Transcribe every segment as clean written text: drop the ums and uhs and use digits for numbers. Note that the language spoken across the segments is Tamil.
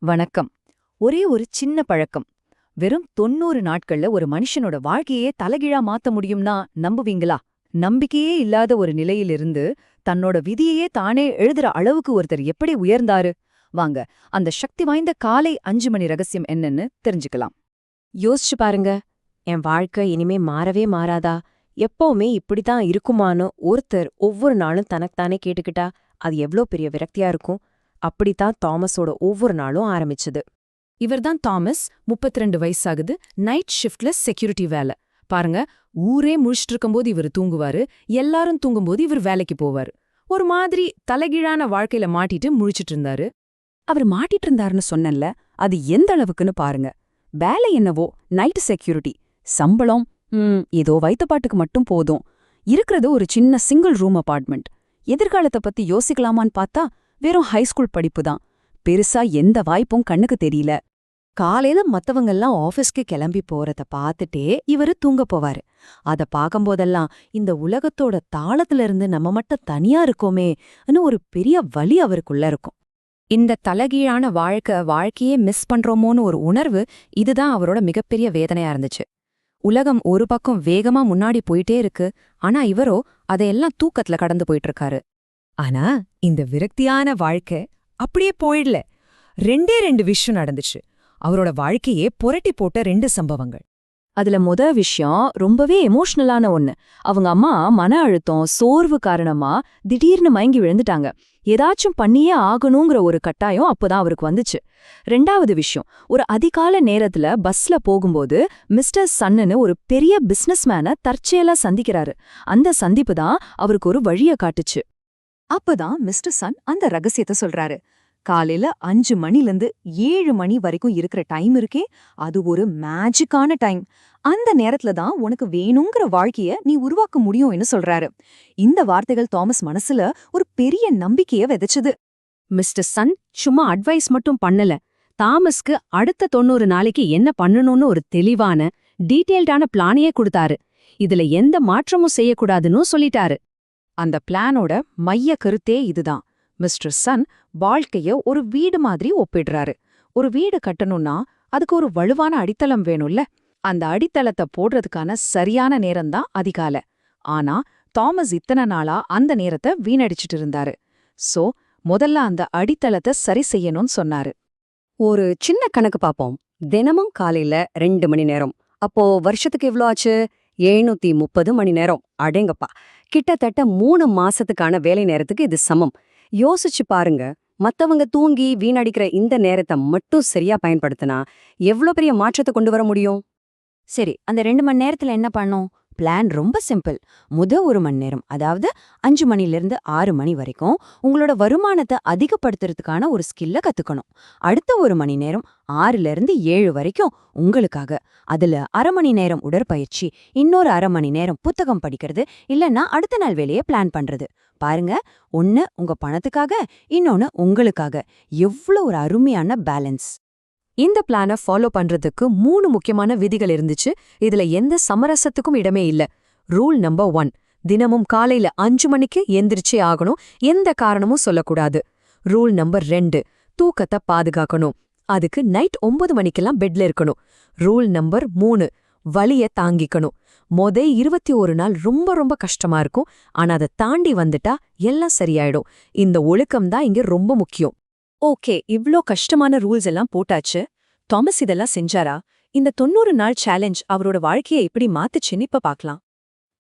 வணக்கம். ஒரே ஒரு சின்ன பழக்கம். வெறும் 90 நாட்கள்ல ஒரு மனுஷனோட வாழ்க்கையே தலைகீழா மாத்த முடியும்னா நம்புவீங்களா? நம்பிக்கையே இல்லாத ஒரு நிலையிலிருந்து தன்னோட விதியையே தானே எழுதுற அளவுக்கு ஒருத்தர் எப்படி உயர்ந்தாரு? வாங்க, அந்த சக்தி வாய்ந்த காலை 5 மணி ரகசியம் என்னன்னு தெரிஞ்சுக்கலாம். யோசிச்சு பாருங்க. என் வாழ்க்கை இனிமே மாறவே மாறாதா, எப்பவுமே இப்படித்தான் இருக்குமான்னு ஒருத்தர் ஒவ்வொரு நாளும் தனக்குத்தானே கேட்டுக்கிட்டா அது எவ்ளோ பெரிய விரக்தியா இருக்கும். அப்படித்தான் தாமஸோட ஒவ்வொரு நாளும் ஆரம்பிச்சது. இவர்தான் தாமஸ். 32 வயசாகுது. நைட் ஷிஃப்ட்ல செக்யூரிட்டி வேலை. பாருங்க, ஊரே முழிச்சிட்டு இருக்கும்போது இவர் தூங்குவாரு, எல்லாரும் தூங்கும்போது இவர் வேலைக்கு போவாரு. ஒரு மாதிரி தலைகீழான வாழ்க்கையில மாட்டிட்டு முழிச்சிட்டு இருந்தாரு. அவர் மாட்டிட்டு இருந்தாருன்னு சொன்னேன்ல, அது எந்த அளவுக்குன்னு பாருங்க. வேலை என்னவோ நைட் செக்யூரிட்டி, சம்பளம் ஏதோ வயித்துப்பாட்டுக்கு மட்டும் போதும். இருக்கிறது ஒரு சின்ன சிங்கிள் ரூம் அபார்ட்மெண்ட். எதிர்காலத்தை பத்தி யோசிக்கலாமான்னு பார்த்தா வெறும் ஹைஸ்கூல் படிப்பு தான். பெருசா எந்த வாய்ப்பும் கண்ணுக்கு தெரியல. காலையில மத்தவங்கெல்லாம் ஆபீஸ்க்கு கிளம்பி போறத பார்த்துட்டே இவரு தூங்க போவாரு. அத பாக்கும்போதெல்லாம் இந்த உலகத்தோட தாளத்துல இருந்து நம்ம மட்டும் தனியா இருக்கோமேன்னு ஒரு பெரிய வலி அவருக்குள்ள இருக்கும். இந்த தலைகீழான வாழ்க்கையே மிஸ் பண்றோமோன்னு ஒரு உணர்வு, இதுதான் அவரோட மிகப்பெரிய வேதனையா இருந்துச்சு. உலகம் ஒரு பக்கம் வேகமா முன்னாடி போயிட்டே இருக்கு, ஆனா இவரோ அதையெல்லாம் தூக்கத்துல கடந்து போயிட்டு இருக்காரு. ஆனா இந்த விரக்தியான வாழ்க்கை அப்படியே போயிடல. 2 விஷயம் நடந்துச்சு. அவரோட வாழ்க்கையே புரட்டி போட்ட 2 சம்பவங்கள். அதுல விஷயம் ரொம்பவே எமோஷனலான ஒண்ணு. அவங்க அம்மா மன அழுத்தம், சோர்வு காரணமா திடீர்னு மயங்கி விழுந்துட்டாங்க. ஏதாச்சும் பண்ணியே ஆகணுங்கிற ஒரு கட்டாயம் அப்போதான் அவருக்கு வந்துச்சு. 2வது விஷயம், ஒரு அதிகால நேரத்துல பஸ்ல போகும்போது மிஸ்டர் சன்னுன்னு ஒரு பெரிய பிசினஸ்மேனை தற்செயலா சந்திக்கிறாரு. அந்த சந்திப்பு தான் அவருக்கு ஒரு வழிய காட்டுச்சு. அப்பதான் மிஸ்டர் சன் அந்த ரகசியத்தை சொல்றாரு. காலையில 5 மணிலேருந்து 7 மணி வரைக்கும் இருக்கிற டைம் இருக்கே, அது ஒரு மேஜிக்கான டைம். அந்த நேரத்துல தான் உனக்கு வேணுங்கிற வாழ்க்கைய நீ உருவாக்க முடியும்னு சொல்றாரு. இந்த வார்த்தைகள் தாமஸ் மனசுல ஒரு பெரிய நம்பிக்கைய விதைச்சுது. மிஸ்டர் சன் சும்மா அட்வைஸ் மட்டும் பண்ணல. தாமஸ்க்கு அடுத்த 90 நாளைக்கு என்ன பண்ணணும்னு ஒரு தெளிவான, டீட்டெயில்டான பிளானையே கொடுத்தாரு. இதுல எந்த மாற்றமும் செய்யக்கூடாதுன்னு சொல்லிட்டாரு. அந்த பிளானோட மைய கருத்தே இதுதான். மிஸ்டர் சன் வாழ்க்கைய ஒரு வீடு மாதிரி ஒப்பிடுறாரு. ஒரு வீடு கட்டணும்னா அதுக்கு ஒரு வலுவான அடித்தளம் வேணும்ல. அந்த அடித்தளத்தை போடுறதுக்கான சரியான நேரம்தான் அதிகாலை. ஆனா தாமஸ் இத்தனை நாளா அந்த நேரத்தை வீணடிச்சிட்டு இருந்தாரு. சோ முதல்ல அந்த அடித்தளத்தை சரி செய்யணும்னு சொன்னாரு. ஒரு சின்ன கணக்கு பாப்போம். தினமும் காலையில 2 மணி நேரம். அப்போ வருஷத்துக்கு எவ்ளோ ஆச்சு? 730 மணி நேரம். அடேங்கப்பா, கிட்டத்தட்ட 3 மாசத்துக்கான வேலை நேரத்துக்கு இது சமம். யோசிச்சு பாருங்க, மத்தவங்க தூங்கி வீணடிக்கிற இந்த நேரத்தை மட்டும் சரியா பயன்படுத்தினா எவ்ளோ பெரிய மாற்றத்தை கொண்டு வர முடியும்? சரி, அந்த 2 மணி நேரத்துல என்ன பண்ணும்? பிளான் ரொம்ப சிம்பிள். 1 மணி நேரம், அதாவது 5 மணிலிருந்து 6 மணி வரைக்கும் உங்களோட வருமானத்தை அதிகப்படுத்துறதுக்கான ஒரு ஸ்கில்ல கத்துக்கணும். அடுத்த 1 மணி நேரம் 6லிருந்து 7 வரைக்கும் உங்களுக்காக. அதுல 1/2 மணி நேரம் உடற்பயிற்சி, இன்னொரு 1/2 மணி நேரம் புத்தகம் படிக்கிறது, இல்லன்னா அடுத்த நாள் வேலையை பிளான் பண்றது. பாருங்க, ஒன்னு உங்க பணத்துக்காக, இன்னொன்னு உங்களுக்காக. எவ்வளவு ஒரு அருமையான பேலன்ஸ்! இந்த பிளானை ஃபாலோ பண்றதுக்கு 3 முக்கியமான விதிகள் இருந்துச்சு. இதுல எந்த சமரசத்துக்கும் இடமே இல்ல. ரூல் நம்பர் 1, தினமும் காலையில 5 மணிக்கு எந்திரிச்சே ஆகணும். எந்த காரணமும் சொல்லக்கூடாது. ரூல் நம்பர் 2, தூக்கத்தை பாதுகாக்கணும். அதுக்கு நைட் 9 மணிக்கெல்லாம் பெட்ல இருக்கணும். ரூல் நம்பர் 3, வலிய தாங்கிக்கணும். 21 நாள் ரொம்ப ரொம்ப கஷ்டமா இருக்கும். ஆனா அதை தாண்டி வந்துட்டா எல்லாம் சரியாயிடும். இந்த ஒழுக்கம் தான் இங்க ரொம்ப முக்கியம். ஓகே, இவ்ளோ கஷ்டமான ரூல்ஸ் எல்லாம் போட்டாச்சு. தாமஸ் இதெல்லாம் செஞ்சாரா? இந்த 90 நாள் சேலஞ்ச் அவரோட வாழ்க்கையை எப்படி மாத்துச்சுன்னு இப்ப பார்க்கலாம்.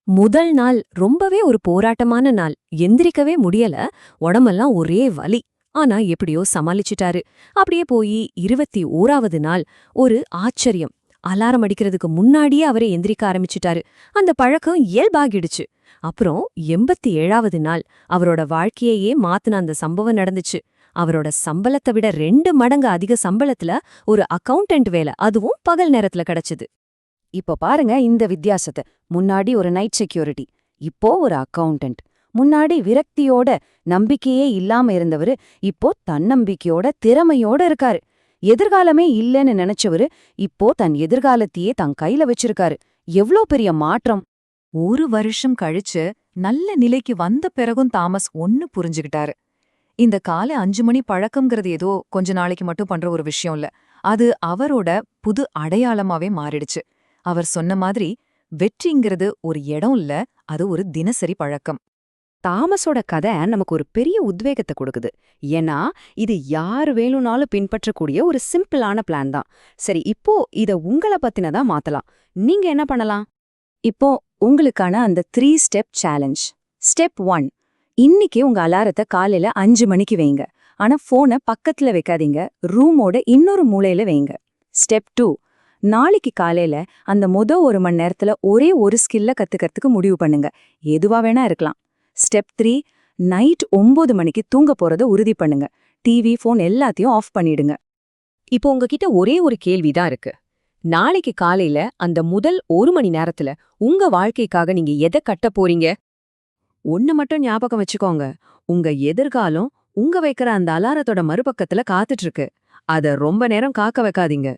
முதல் நாள் ரொம்பவே ஒரு போராட்டமான நாள். எந்திரிக்கவே முடியல, உடம்பெல்லாம் ஒரே வலி. ஆனா எப்படியோ சமாளிச்சிட்டாரு. அப்படியே போய் 21வது நாள் ஒரு ஆச்சரியம். அலாரம் அடிக்கிறதுக்கு முன்னாடியே அவரை எந்திரிக்க ஆரம்பிச்சிட்டாரு. அந்த பழக்கம் இயல்பாகிடுச்சு. அப்புறம் 87வது நாள் அவரோட வாழ்க்கையையே மாத்துன அந்த சம்பவம் நடந்துச்சு. அவரோட சம்பளத்தை விட 2 மடங்கு அதிக சம்பளத்துல ஒரு அக்கவுண்டன்ட் வேலை, அதுவும் பகல் நேரத்துல கிடைச்சது. இப்போ பாருங்க இந்த வித்தியாசத்தை. முன்னாடி ஒரு நைட் செக்யூரிட்டி, இப்போ ஒரு அக்கவுண்டன்ட். முன்னாடி விரக்தியோட, நம்பிக்கையே இல்லாம இருந்தவரு இப்போ தன்னம்பிக்கையோட, திறமையோட இருக்காரு. எதிர்காலமே இல்லைன்னு நினைச்சவரு இப்போ தன் எதிர்காலத்தையே தன் கையில வச்சிருக்காரு. எவ்ளோ பெரிய மாற்றம்! 1 வருஷம் கழிச்சு நல்ல நிலைக்கு வந்த பிறகும் தாமஸ் ஒன்னு புரிஞ்சுகிட்டாரு. இந்த காலை 5 மணி பழக்கம்ங்கிறது ஏதோ கொஞ்ச நாளைக்கு மட்டும் பண்ற ஒரு விஷயம் இல்ல. அது அவரோட புது அடையாளமாவே மாறிடுச்சு. அவர் சொன்ன மாதிரி வெற்றிங்கிறது ஒரு இடம் இல்ல, அது ஒரு தினசரி பழக்கம். தாமஸோட கதை நமக்கு ஒரு பெரிய உத்வேகத்தை கொடுக்குது. ஏன்னா இது யாரு வேணும்னாலும் பின்பற்றக்கூடிய ஒரு சிம்பிளான பிளான் தான். சரி, இப்போ இத உங்கள பத்தினதா மாத்தலாம். நீங்க என்ன பண்ணலாம்? இப்போ உங்களுக்கான அந்த 3 ஸ்டெப் சேலஞ்ச். ஸ்டெப் 1, இன்னைக்கு உங்க அலாரத்தை காலையில 5 மணிக்கு வைங்க. ஆனா போனை பக்கத்துல வைக்காதீங்க, ரூமோட இன்னொரு மூலையில வைங்க. ஸ்டெப் 2, நாளைக்கு காலையில அந்த ஒரு மணி நேரத்துல ஒரே ஒரு ஸ்கில்ல கத்துக்கிறதுக்கு முடிவு பண்ணுங்க. எதுவா வேணா இருக்கலாம். ஸ்டெப் 3, நைட் 9 மணிக்கு தூங்க போறத உறுதி பண்ணுங்க. டிவி, போன் எல்லாத்தையும் ஆஃப் பண்ணிடுங்க. இப்போ உங்ககிட்ட ஒரே ஒரு கேள்விதான் இருக்கு. நாளைக்கு காலையில அந்த முதல் 1 மணி நேரத்துல உங்க வாழ்க்கைக்காக நீங்க எதை கட்ட போறீங்க? ஒண்ணு மட்டும் ஞாபகம் வச்சுக்கோங்க, உங்க எதிர்காலம் உங்க வைக்கிற அந்த அலாரத்தோட மறுபக்கத்துல காத்துட்டு இருக்கு. அத ரொம்ப நேரம் காக்க வைக்காதீங்க.